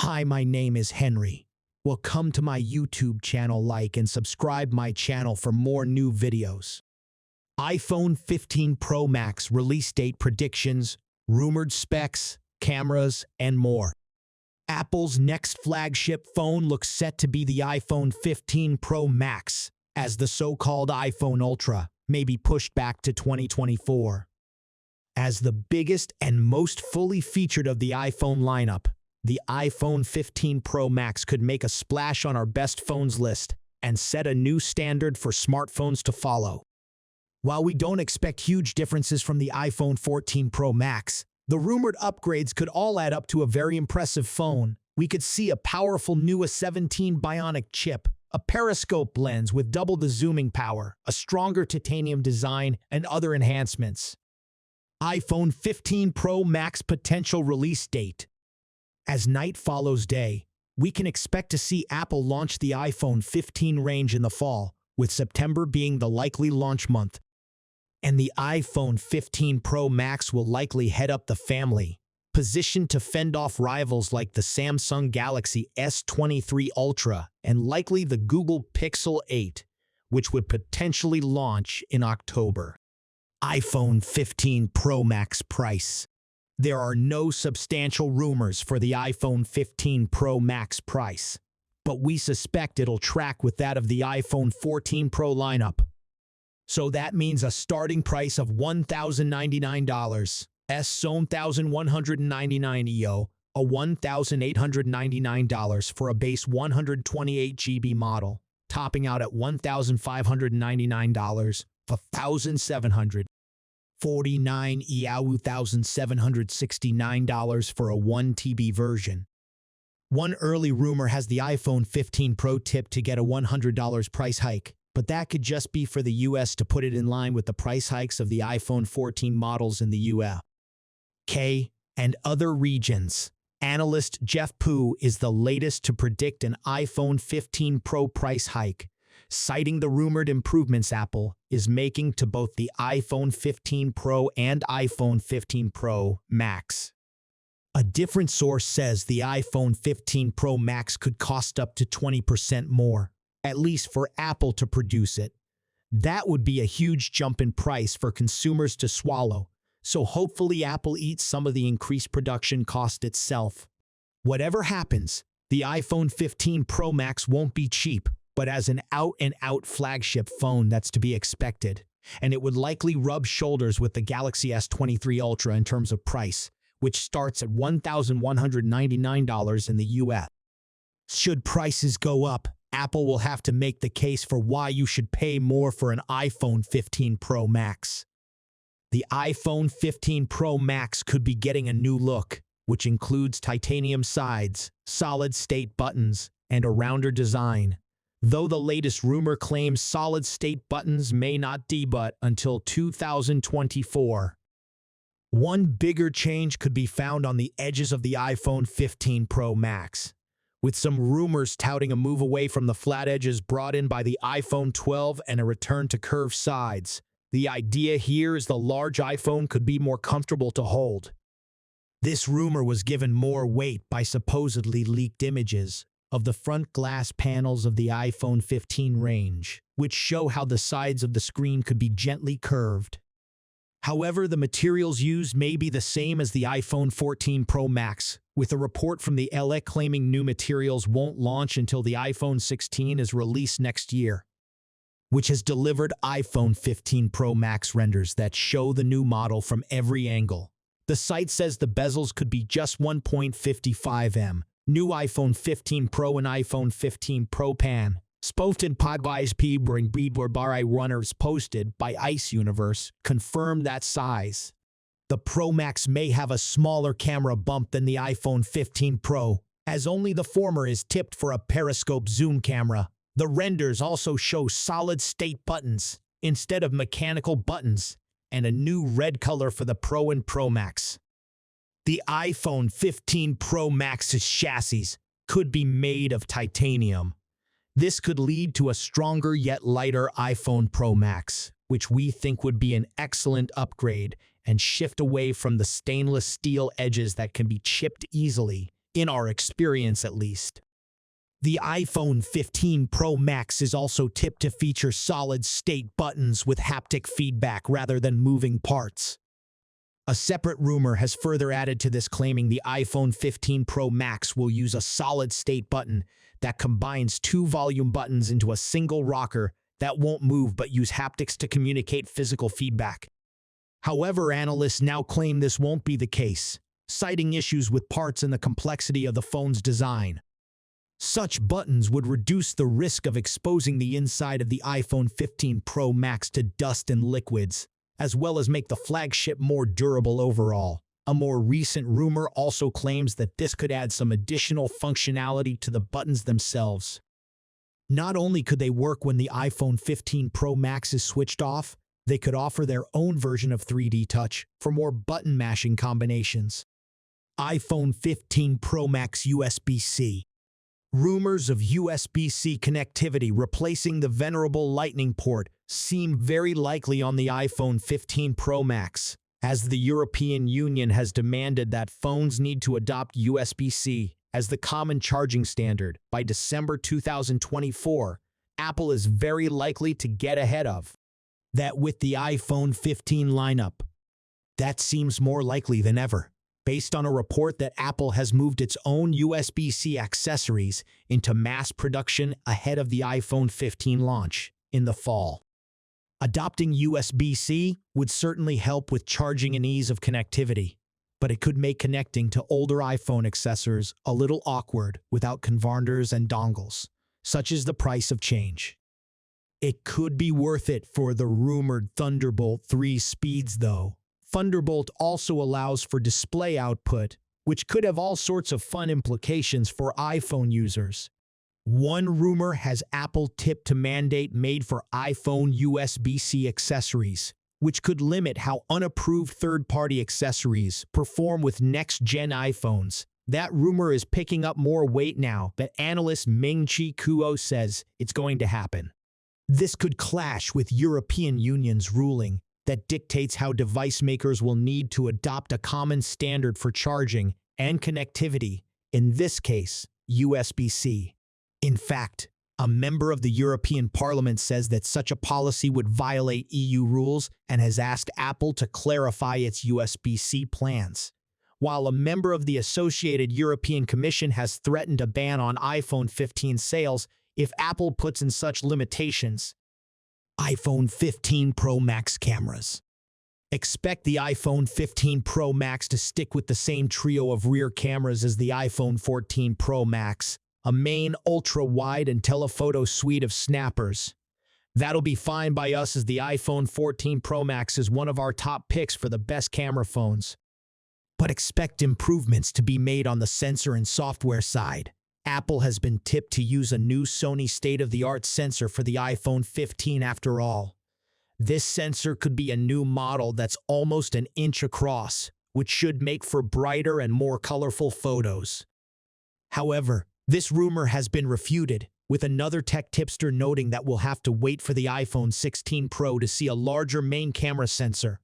Hi, my name is Henry. Well, come to my YouTube channel, like and subscribe my channel for more new videos. iPhone 15 Pro Max release date predictions, rumored specs, cameras, and more. Apple's next flagship phone looks set to be the iPhone 15 Pro Max, as the so-called iPhone Ultra may be pushed back to 2024. As the biggest and most fully featured of the iPhone lineup, the iPhone 15 Pro Max could make a splash on our best phones list and set a new standard for smartphones to follow. While we don't expect huge differences from the iPhone 14 Pro Max, the rumored upgrades could all add up to a very impressive phone. We could see a powerful new A17 Bionic chip, a periscope lens with double the zooming power, a stronger titanium design, and other enhancements. iPhone 15 Pro Max potential release date. As night follows day, we can expect to see Apple launch the iPhone 15 range in the fall, with September being the likely launch month. And the iPhone 15 Pro Max will likely head up the family, positioned to fend off rivals like the Samsung Galaxy S23 Ultra and likely the Google Pixel 8, which would potentially launch in October. iPhone 15 Pro Max price. There are no substantial rumors for the iPhone 15 Pro Max price, but we suspect it'll track with that of the iPhone 14 Pro lineup. So that means a starting price of $1,099, $1,199 EO, a $1,899 for a base 128 GB model, topping out at $1,599, $1,749 $1,769 for a 1 TB version. One early rumor has the iPhone 15 Pro tipped to get a $100 price hike, but that could just be for the US to put it in line with the price hikes of the iPhone 14 models in the UK and other regions. Analyst Jeff Poo is the latest to predict an iPhone 15 Pro price hike, citing the rumored improvements Apple is making to both the iPhone 15 Pro and iPhone 15 Pro Max. A different source says the iPhone 15 Pro Max could cost up to 20% more, at least for Apple to produce it. That would be a huge jump in price for consumers to swallow, so hopefully Apple eats some of the increased production cost itself. Whatever happens, the iPhone 15 Pro Max won't be cheap, but as an out-and-out flagship phone that's to be expected, and it would likely rub shoulders with the Galaxy S23 Ultra in terms of price, which starts at $1,199 in the US. Should prices go up, Apple will have to make the case for why you should pay more for an iPhone 15 Pro Max. The iPhone 15 Pro Max could be getting a new look, which includes titanium sides, solid-state buttons, and a rounder design. Though the latest rumor claims solid-state buttons may not debut until 2024. One bigger change could be found on the edges of the iPhone 15 Pro Max, with some rumors touting a move away from the flat edges brought in by the iPhone 12 and a return to curved sides. The idea here is the large iPhone could be more comfortable to hold. This rumor was given more weight by supposedly leaked images of the front glass panels of the iPhone 15 range, which show how the sides of the screen could be gently curved. However, the materials used may be the same as the iPhone 14 Pro Max, with a report from the LA claiming new materials won't launch until the iPhone 16 is released next year, which has delivered iPhone 15 Pro Max renders that show the new model from every angle. The site says the bezels could be just 1.55 m. New iPhone 15 Pro and iPhone 15 Pro Pan. Spoten Podwise Bring Bar runners posted by Ice Universe confirmed that size. The Pro Max may have a smaller camera bump than the iPhone 15 Pro, as only the former is tipped for a periscope zoom camera. The renders also show solid-state buttons instead of mechanical buttons, and a new red color for the Pro and Pro Max. The iPhone 15 Pro Max's chassis could be made of titanium. This could lead to a stronger yet lighter iPhone Pro Max, which we think would be an excellent upgrade and shift away from the stainless steel edges that can be chipped easily in our experience at least. The iPhone 15 Pro Max is also tipped to feature solid-state buttons with haptic feedback rather than moving parts. A separate rumor has further added to this, claiming the iPhone 15 Pro Max will use a solid-state button that combines two volume buttons into a single rocker that won't move but use haptics to communicate physical feedback. However, analysts now claim this won't be the case, citing issues with parts and the complexity of the phone's design. Such buttons would reduce the risk of exposing the inside of the iPhone 15 Pro Max to dust and liquids, as well as make the flagship more durable overall. A more recent rumor also claims that this could add some additional functionality to the buttons themselves. Not only could they work when the iPhone 15 Pro Max is switched off, they could offer their own version of 3D Touch for more button mashing combinations. iPhone 15 Pro Max USB-C. Rumors of USB-C connectivity replacing the venerable Lightning port seem very likely on the iPhone 15 Pro Max, as the European Union has demanded that phones need to adopt USB-C as the common charging standard by December 2024. Apple is very likely to get ahead of that with the iPhone 15 lineup. That seems more likely than ever, based on a report that Apple has moved its own USB-C accessories into mass production ahead of the iPhone 15 launch in the fall. Adopting USB-C would certainly help with charging and ease of connectivity, but it could make connecting to older iPhone accessories a little awkward without converters and dongles, such as the price of change. It could be worth it for the rumored Thunderbolt 3 speeds, though. Thunderbolt also allows for display output, which could have all sorts of fun implications for iPhone users. One rumor has Apple tipped to mandate made-for iPhone USB-C accessories, which could limit how unapproved third-party accessories perform with next-gen iPhones. That rumor is picking up more weight now that analyst Ming-Chi Kuo says it's going to happen. This could clash with European Union's ruling that dictates how device makers will need to adopt a common standard for charging and connectivity, in this case, USB-C. In fact, a member of the European Parliament says that such a policy would violate EU rules and has asked Apple to clarify its USB-C plans, while a member of the Associated European Commission has threatened a ban on iPhone 15 sales if Apple puts in such limitations. iPhone 15 Pro Max cameras. Expect the iPhone 15 Pro Max to stick with the same trio of rear cameras as the iPhone 14 Pro Max, a main ultra-wide and telephoto suite of snappers. That'll be fine by us, as the iPhone 14 Pro Max is one of our top picks for the best camera phones. But expect improvements to be made on the sensor and software side. Apple has been tipped to use a new Sony state-of-the-art sensor for the iPhone 15 after all. This sensor could be a new model that's almost an inch across, which should make for brighter and more colorful photos. However, this rumor has been refuted, with another tech tipster noting that we'll have to wait for the iPhone 16 Pro to see a larger main camera sensor.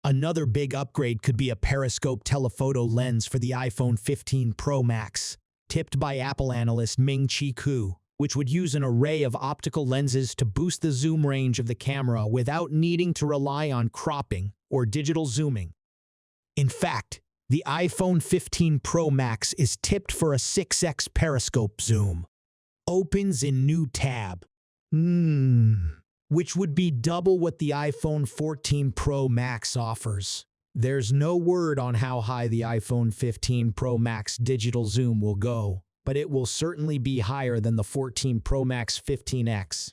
Another big upgrade could be a periscope telephoto lens for the iPhone 15 Pro Max, tipped by Apple analyst Ming-Chi Kuo, which would use an array of optical lenses to boost the zoom range of the camera without needing to rely on cropping or digital zooming. In fact, the iPhone 15 Pro Max is tipped for a 6x periscope zoom. Opens in new tab. Which would be double what the iPhone 14 Pro Max offers. There's no word on how high the iPhone 15 Pro Max digital zoom will go, but it will certainly be higher than the 14 Pro Max 15x.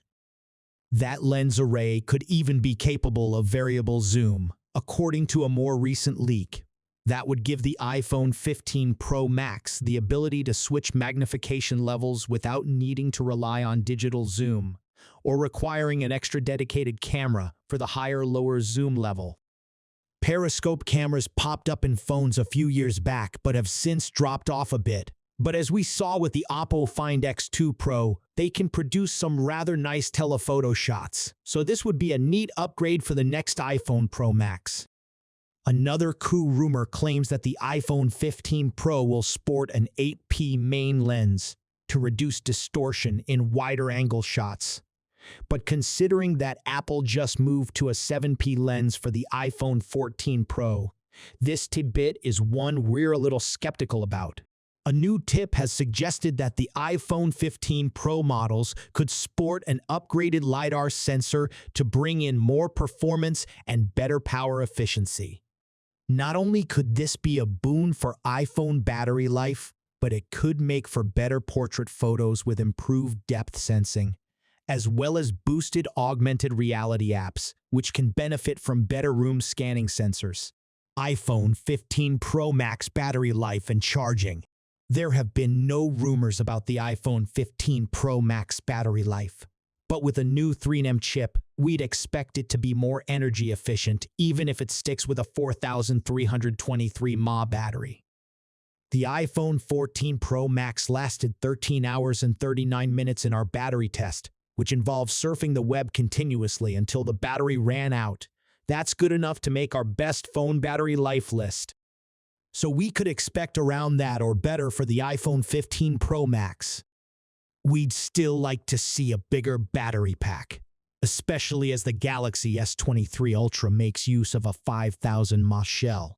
That lens array could even be capable of variable zoom, according to a more recent leak. That would give the iPhone 15 Pro Max the ability to switch magnification levels without needing to rely on digital zoom, or requiring an extra dedicated camera for the higher-lower zoom level. Periscope cameras popped up in phones a few years back but have since dropped off a bit. But as we saw with the Oppo Find X2 Pro, they can produce some rather nice telephoto shots. So this would be a neat upgrade for the next iPhone Pro Max. Another coup rumor claims that the iPhone 15 Pro will sport an 8P main lens to reduce distortion in wider angle shots. But considering that Apple just moved to a 7P lens for the iPhone 14 Pro, this tidbit is one we're a little skeptical about. A new tip has suggested that the iPhone 15 Pro models could sport an upgraded LiDAR sensor to bring in more performance and better power efficiency. Not only could this be a boon for iPhone battery life, but it could make for better portrait photos with improved depth sensing, as well as boosted augmented reality apps, which can benefit from better room scanning sensors. iPhone 15 Pro Max battery life and charging. There have been no rumors about the iPhone 15 Pro Max battery life, but with a new 3nm chip, we'd expect it to be more energy efficient even if it sticks with a 4,323 mAh battery. The iPhone 14 Pro Max lasted 13 hours and 39 minutes in our battery test, which involved surfing the web continuously until the battery ran out. That's good enough to make our best phone battery life list. So we could expect around that or better for the iPhone 15 Pro Max. We'd still like to see a bigger battery pack, especially as the Galaxy S23 Ultra makes use of a 5,000 mAh shell.